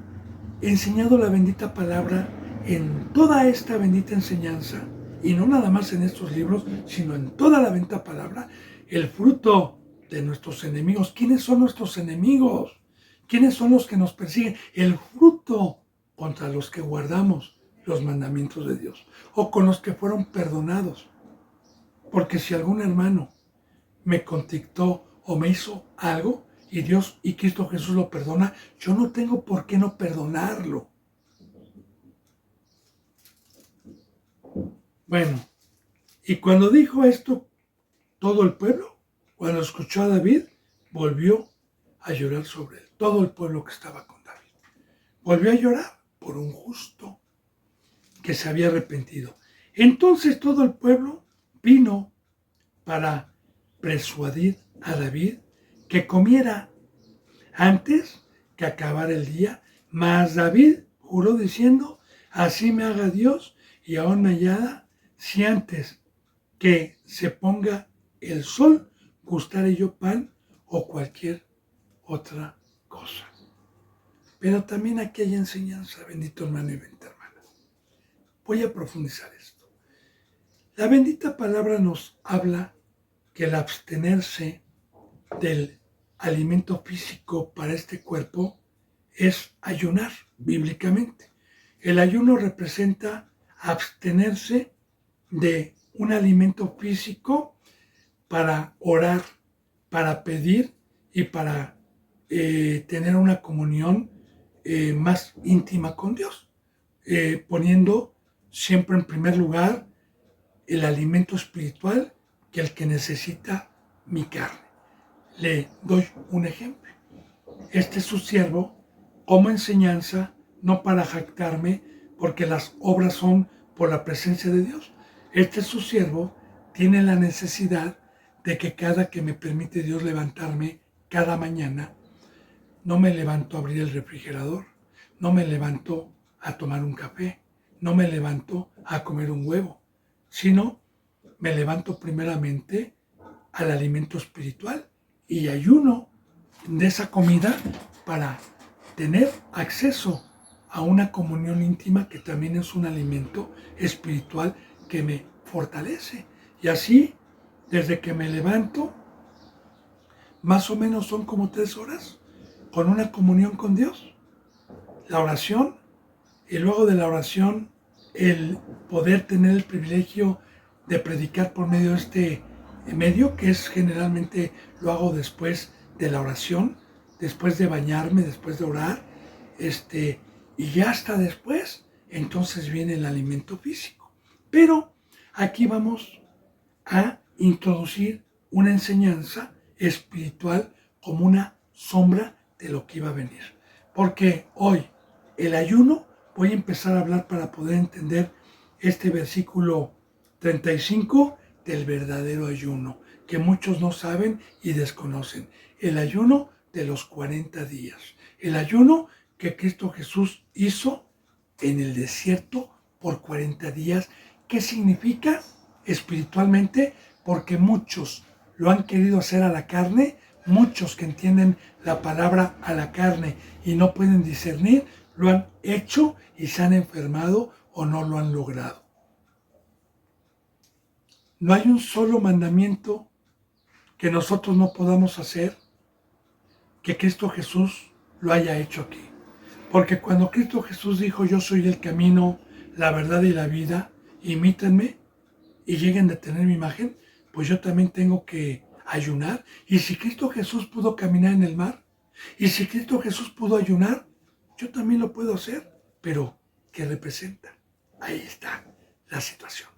enseñado la bendita palabra en toda esta bendita enseñanza, y no nada más en estos libros, sino en toda la bendita palabra, el fruto de nuestros enemigos. ¿Quiénes son nuestros enemigos? ¿Quiénes son los que nos persiguen? El fruto contra los que guardamos los mandamientos de Dios, o con los que fueron perdonados. Porque si algún hermano me contactó o me hizo algo, y Dios y Cristo Jesús lo perdona, yo no tengo por qué no perdonarlo. Bueno, y cuando dijo esto, todo el pueblo, cuando escuchó a David, volvió a llorar sobre él. Todo el pueblo que estaba con David volvió a llorar por un justo que se había arrepentido. Entonces todo el pueblo vino para persuadir a David que comiera antes que acabara el día. Mas David juró diciendo, así me haga Dios y aún me añada, si antes que se ponga el sol gustaré yo pan o cualquier otra cosa. Pero también aquí hay enseñanza, bendito hermano y bendita hermana. Voy a profundizar esto. La bendita palabra nos habla que el abstenerse del alimento físico para este cuerpo es ayunar bíblicamente. El ayuno representa abstenerse de un alimento físico para orar, para pedir y para tener una comunión más íntima con Dios, poniendo siempre en primer lugar el alimento espiritual que el que necesita mi carne. Le doy un ejemplo. Este es su siervo como enseñanza, no para jactarme, porque las obras son por la presencia de Dios. Este es su siervo, tiene la necesidad de que cada que me permite Dios levantarme cada mañana, no me levanto a abrir el refrigerador, no me levanto a tomar un café, no me levanto a comer un huevo, sino me levanto primeramente al alimento espiritual y ayuno de esa comida para tener acceso a una comunión íntima que también es un alimento espiritual que me fortalece. Y así, desde que me levanto, más o menos son como 3 horas con una comunión con Dios. La oración, y luego de la oración, el poder tener el privilegio de predicar por medio de este medio, que es generalmente lo hago después de la oración, después de bañarme, después de orar, y ya hasta después, entonces viene el alimento físico. Pero aquí vamos a introducir una enseñanza espiritual como una sombra de lo que iba a venir. Porque hoy el ayuno, voy a empezar a hablar para poder entender este versículo 35 del verdadero ayuno, que muchos no saben y desconocen. El ayuno de los 40 días. El ayuno que Cristo Jesús hizo en el desierto por 40 días. ¿Qué significa espiritualmente? Porque muchos lo han querido hacer a la carne, muchos que entienden la palabra a la carne y no pueden discernir, lo han hecho y se han enfermado o no lo han logrado. No hay un solo mandamiento que nosotros no podamos hacer que Cristo Jesús lo haya hecho aquí. Porque cuando Cristo Jesús dijo, yo soy el camino, la verdad y la vida, imítenme y lleguen a tener mi imagen, pues yo también tengo que ayunar. Y si Cristo Jesús pudo caminar en el mar, y si Cristo Jesús pudo ayunar, yo también lo puedo hacer. Pero, ¿qué representa? Ahí está la situación.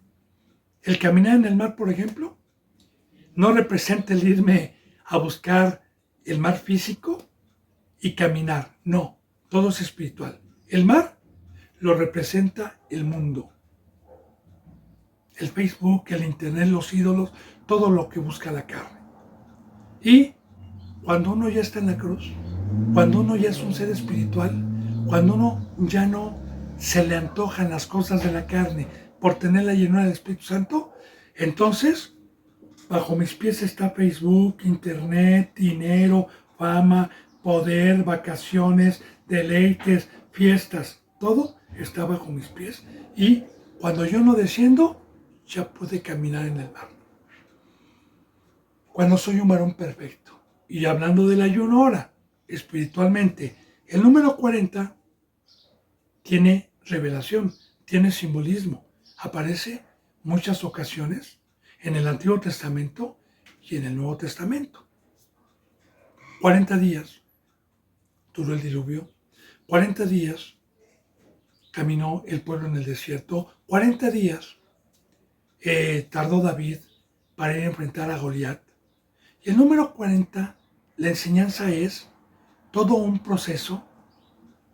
El caminar en el mar, por ejemplo, no representa el irme a buscar el mar físico y caminar. No, todo es espiritual. El mar lo representa el mundo. El Facebook, el internet, los ídolos, todo lo que busca la carne. Y cuando uno ya está en la cruz, cuando uno ya es un ser espiritual, cuando uno ya no se le antojan las cosas de la carne por tener la llenura del Espíritu Santo, entonces bajo mis pies está Facebook, internet, dinero, fama, poder, vacaciones, deleites, fiestas, todo está bajo mis pies. Y cuando yo no desciendo, ya pude caminar en el mar. Cuando soy un varón perfecto. Y hablando del ayuno ahora, espiritualmente, el número 40 tiene revelación, tiene simbolismo. Aparece muchas ocasiones en el Antiguo Testamento y en el Nuevo Testamento. 40 días duró el diluvio, 40 días caminó el pueblo en el desierto, 40 días tardó David para ir a enfrentar a Goliat. Y el número 40, la enseñanza es todo un proceso,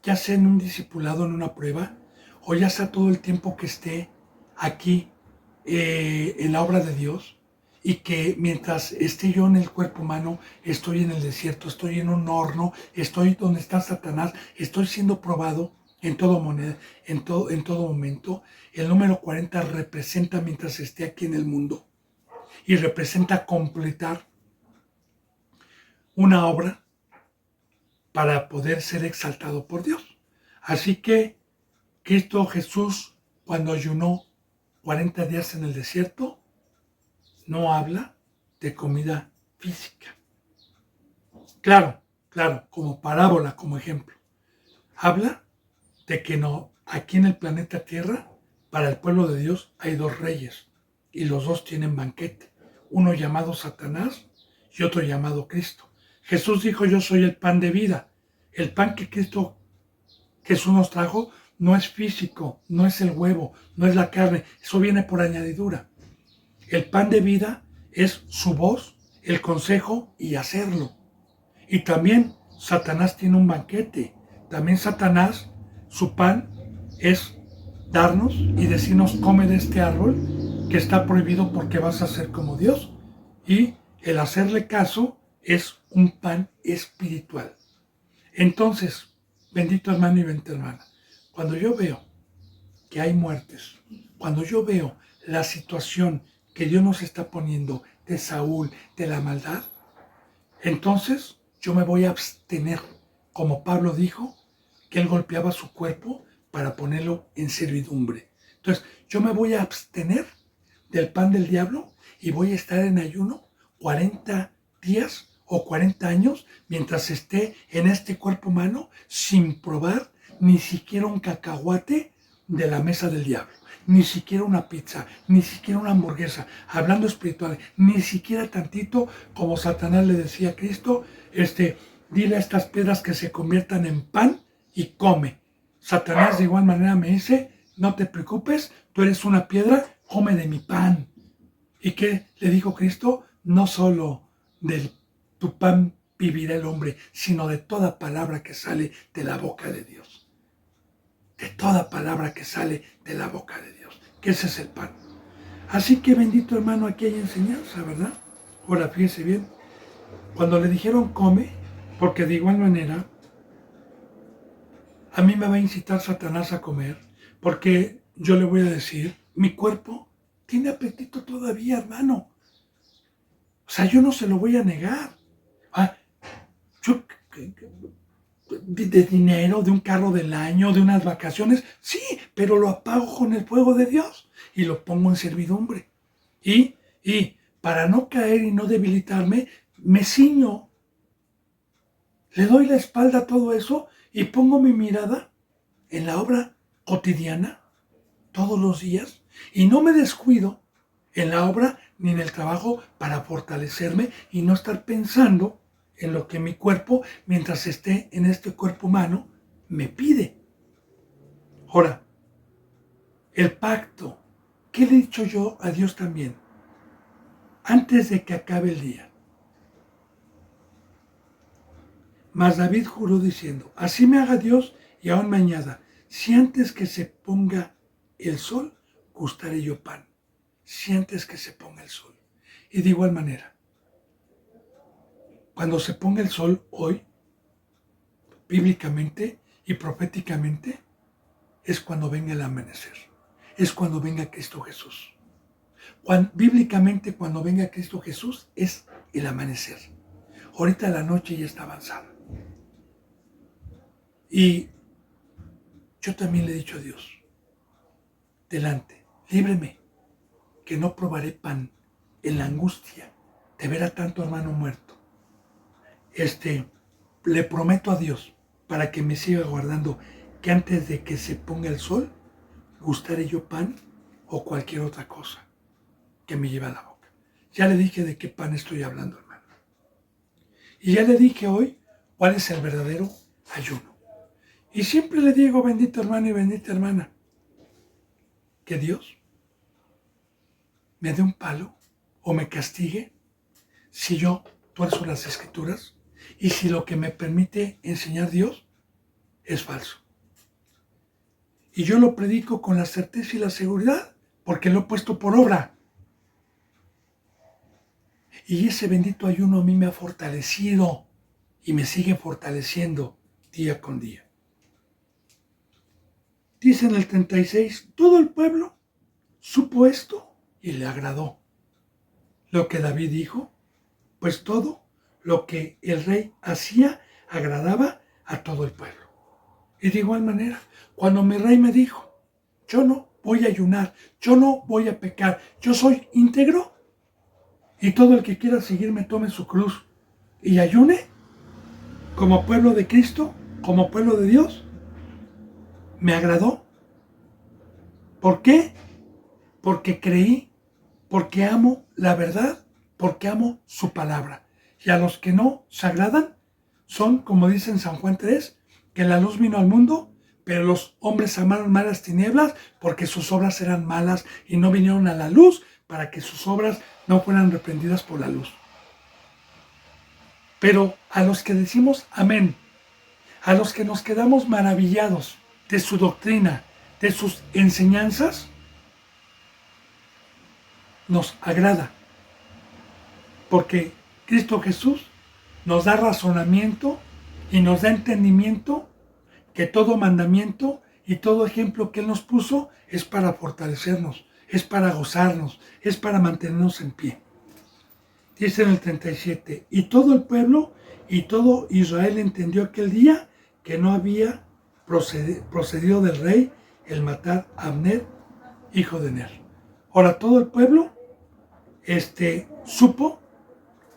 ya sea en un discipulado, en una prueba, o ya sea todo el tiempo que esté aquí en la obra de Dios, y que mientras esté yo en el cuerpo humano, estoy en el desierto, estoy en un horno, estoy donde está Satanás, estoy siendo probado en todo momento. El número 40 representa mientras esté aquí en el mundo y representa completar una obra para poder ser exaltado por Dios. Así que Cristo Jesús, cuando ayunó 40 días en el desierto, no habla de comida física. Claro, como parábola, como ejemplo. Habla de que no, aquí en el planeta Tierra, para el pueblo de Dios hay dos reyes y los dos tienen banquete. Uno llamado Satanás y otro llamado Cristo. Jesús dijo, yo soy el pan de vida. El pan que Cristo Jesús nos trajo no es físico, no es el huevo, no es la carne. Eso viene por añadidura. El pan de vida es su voz, el consejo y hacerlo. Y también Satanás tiene un banquete. También Satanás, su pan es darnos y decirnos come de este árbol que está prohibido porque vas a ser como Dios. Y el hacerle caso es un pan espiritual. Entonces, bendito hermano y bendita hermana, cuando yo veo que hay muertes, cuando yo veo la situación que Dios nos está poniendo de Saúl, de la maldad, entonces yo me voy a abstener, como Pablo dijo, que él golpeaba su cuerpo para ponerlo en servidumbre. Entonces yo me voy a abstener del pan del diablo y voy a estar en ayuno 40 días o 40 años mientras esté en este cuerpo humano sin probar ni siquiera un cacahuate de la mesa del diablo, ni siquiera una pizza, ni siquiera una hamburguesa, hablando espiritual, ni siquiera tantito como Satanás le decía a Cristo, dile a estas piedras que se conviertan en pan y come. Satanás de igual manera me dice, no te preocupes, tú eres una piedra, come de mi pan. ¿Y qué le dijo Cristo? No solo de tu pan vivirá el hombre, sino de toda palabra que sale de la boca de Dios. De toda palabra que sale de la boca de Dios. Que ese es el pan. Así que bendito hermano, aquí hay enseñanza, ¿verdad? Ahora fíjese bien, cuando le dijeron come, porque de igual manera a mí me va a incitar Satanás a comer, porque yo le voy a decir, mi cuerpo tiene apetito todavía, hermano. O sea, yo no se lo voy a negar. Ah, yo, de dinero, de un carro del año, de unas vacaciones, sí, pero lo apago con el fuego de Dios y lo pongo en servidumbre. Y para no caer y no debilitarme, me ciño, le doy la espalda a todo eso y pongo mi mirada en la obra cotidiana, todos los días, y no me descuido en la obra ni en el trabajo para fortalecerme y no estar pensando en lo que mi cuerpo, mientras esté en este cuerpo humano, me pide. Ahora, el pacto, ¿qué le he dicho yo a Dios también? Antes de que acabe el día. Mas David juró diciendo, así me haga Dios y aún me añada, si antes que se ponga el sol, gustaré yo pan. Si antes que se ponga el sol. Y de igual manera, cuando se ponga el sol hoy, bíblicamente y proféticamente, es cuando venga el amanecer. Es cuando venga Cristo Jesús. Bíblicamente, cuando venga Cristo Jesús, es el amanecer. Ahorita la noche ya está avanzada. Y yo también le he dicho a Dios, delante, líbreme, que no probaré pan en la angustia de ver a tanto hermano muerto. Le prometo a Dios, para que me siga guardando, que antes de que se ponga el sol, gustaré yo pan o cualquier otra cosa que me lleve a la boca. Ya le dije de qué pan estoy hablando, hermano. Y ya le dije hoy cuál es el verdadero ayuno. Y siempre le digo, bendito hermano y bendita hermana, que Dios me dé un palo o me castigue si yo tuerzo las escrituras y si lo que me permite enseñar Dios es falso. Y yo lo predico con la certeza y la seguridad porque lo he puesto por obra. Y ese bendito ayuno a mí me ha fortalecido y me sigue fortaleciendo día con día. Dice en el 36, todo el pueblo supo esto y le agradó lo que David dijo, pues todo lo que el rey hacía agradaba a todo el pueblo. Y de igual manera, cuando mi rey me dijo, yo no voy a ayunar, yo no voy a pecar, yo soy íntegro, y todo el que quiera seguirme tome su cruz y ayune, como pueblo de Cristo, como pueblo de Dios, me agradó. ¿Por qué? Porque creí, porque amo la verdad, porque amo su palabra. Y a los que no se agradan, son, como dice en San Juan 3, que la luz vino al mundo, pero los hombres amaron más las tinieblas porque sus obras eran malas y no vinieron a la luz para que sus obras no fueran reprendidas por la luz. Pero a los que decimos amén, a los que nos quedamos maravillados de su doctrina, de sus enseñanzas, nos agrada. Porque Cristo Jesús nos da razonamiento y nos da entendimiento que todo mandamiento y todo ejemplo que Él nos puso es para fortalecernos, es para gozarnos, es para mantenernos en pie. Dice en el 37, y todo el pueblo y todo Israel entendió aquel día que no había procedido del rey el matar a Abner, hijo de Ner. Ahora todo el pueblo supo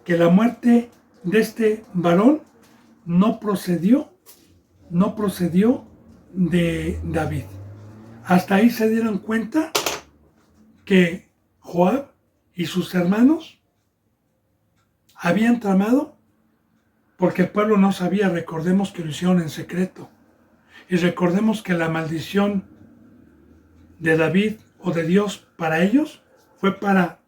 que la muerte de este varón no procedió de David. Hasta ahí se dieron cuenta que Joab y sus hermanos habían tramado, porque el pueblo no sabía, recordemos que lo hicieron en secreto. Y recordemos que la maldición de David o de Dios para ellos fue para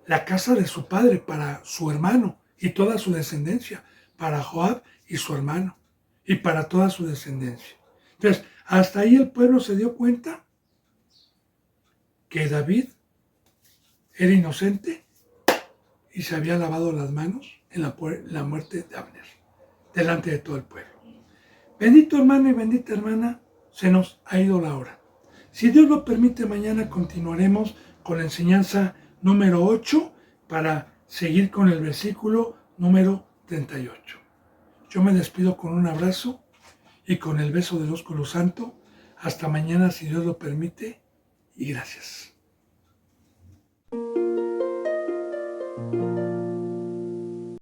la casa de su padre, para su hermano y toda su descendencia, para Joab y su hermano y para toda su descendencia. Entonces, hasta ahí el pueblo se dio cuenta que David era inocente y se había lavado las manos en la muerte de Abner, delante de todo el pueblo. Bendito hermano y bendita hermana, se nos ha ido la hora. Si Dios lo permite, mañana continuaremos con la enseñanza número 8 para seguir con el versículo número 38. Yo me despido con un abrazo y con el beso del ósculo santo. Hasta mañana, si Dios lo permite, y gracias.